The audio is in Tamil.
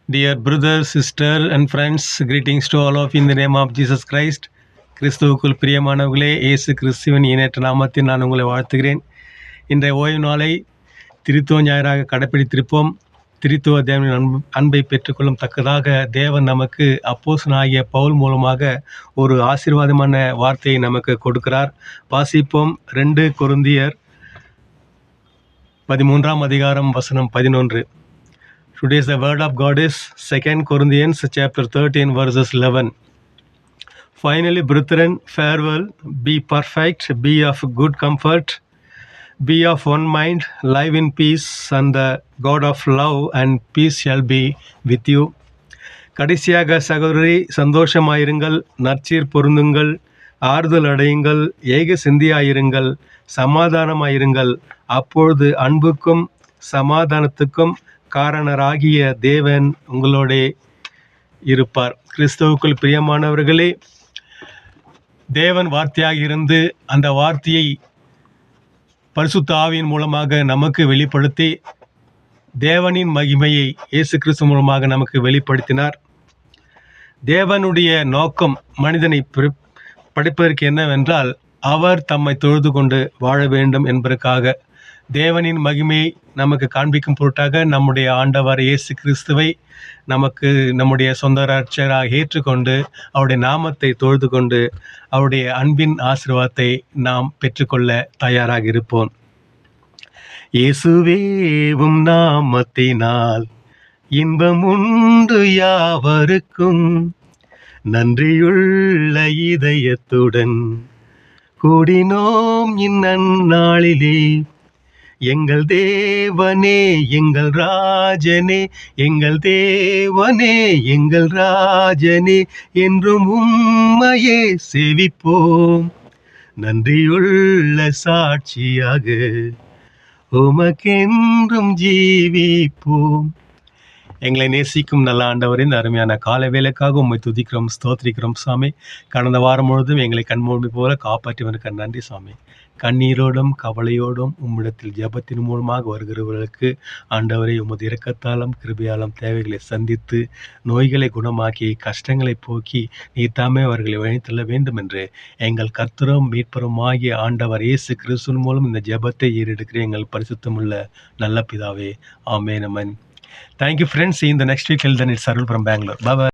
Dear brothers, sister and friends, greetings to all of you in the name of Jesus Christ. கிறிஸ்துவுக்குள் பிரியமானவர்களே, இயேசு கிறிஸ்துவின் இணையற்ற நாமத்தில் நான் உங்களை வாழ்த்துகிறேன். இன்றைய ஓய்வு நாளை திருத்துவ ஞாயிறாக கடைப்பிடித்திருப்போம். திருத்துவ தேவனின் அன்பை பெற்றுக்கொள்ளும் தக்கதாக தேவன் நமக்கு அப்போஸ்தலனாகிய பவுல் மூலமாக ஒரு ஆசீர்வாதமான வார்த்தையை நமக்கு கொடுக்கிறார். வாசிப்போம். 2 கொரிந்தியர் 13 அதிகாரம் வசனம் 11. Today's the word of God is 2 Corinthians chapter 13 verses 11. Finally, brethren, farewell, be perfect, be of good comfort, be of one mind, live in peace, and the God of love and peace shall be with you. கடைசியாக சகோதரி, சந்தோஷமாயிருங்கள், நற்சீர் பொருந்துங்கள், ஆறுதல் அடையுங்கள், ஏக சிந்தியாயிருங்கள், சமாதானமாயிருங்கள். அப்பொழுது அன்புக்கும் சமாதானத்துக்கும் காரணராகிய தேவன் உங்களோடே இருப்பார். கிறிஸ்துவுக்குள் பிரியமானவர்களே, தேவன் வார்த்தையாக இருந்து அந்த வார்த்தையை பரிசுத்த ஆவியின் மூலமாக நமக்கு வெளிப்படுத்தி தேவனின் மகிமையை இயேசு கிறிஸ்து மூலமாக நமக்கு வெளிப்படுத்தினார். தேவனுடைய நோக்கம் மனிதனை படைப்பதற்கு என்னவென்றால், அவர் தம்மை தொழுது கொண்டு வாழ வேண்டும் என்பதற்காக தேவனின் மகிமையை நமக்கு காண்பிக்கும் பொருட்டாக நம்முடைய ஆண்டவர் இயேசு கிறிஸ்துவை நமக்கு நம்முடைய சொந்த ரட்சகராக ஏற்றுக்கொண்டு அவருடைய நாமத்தை தொழுது கொண்டு அவருடைய அன்பின் ஆசீர்வாதத்தை நாம் பெற்றுக்கொள்ள தயாராக இருப்போம். இயேசுவேவும் நாமத்தினால் இன்பம் உண்டு யாவருக்கும், நன்றியுள்ள இதயத்துடன் கூடினோம் இந்நன்னாளிலே. எங்கள் தேவனே எங்கள் ராஜனே, எங்கள் தேவனே எங்கள் ராஜனே, என்றும் உம்மையே சேவிப்போம். நன்றியுள்ள சாட்சியாக உமக்கென்றும் ஜீவிப்போம். எங்களை நேசிக்கும் நல்ல ஆண்டவரின் அருமையான கால வேலைக்காக உம்மை துதிக்கிறோம், ஸ்தோத்திரிக்கிறோம் சாமி. கடந்த வாரம் முழுவதும் எங்களை கண்மூடி போல காப்பாற்றிவனுக்கு நன்றி சாமி. கண்ணீரோடும் கவலையோடும் உம்மிடத்தில் ஜெபத்தின் மூலமாக வருகிறவர்களுக்கு ஆண்டவரை உமது இரக்கத்தாலும் கிருபையாலும் தேவைகளை சந்தித்து நோய்களை குணமாக்கி கஷ்டங்களை போக்கி நீர் தாமே அவர்களை வழித்தள்ள வேண்டும் என்று எங்கள் கர்த்தரும் மீட்பரும் ஆகிய ஆண்டவர் இயேசு கிறிஸ்துவின் மூலம் இந்த ஜெபத்தை ஏறெடுக்கிற எங்கள் பரிசுத்தமுள்ள நல்ல பிதாவே, ஆமென். Thank you friends. See you in the next week. Till then, it's Arul from Bangalore. Bye bye.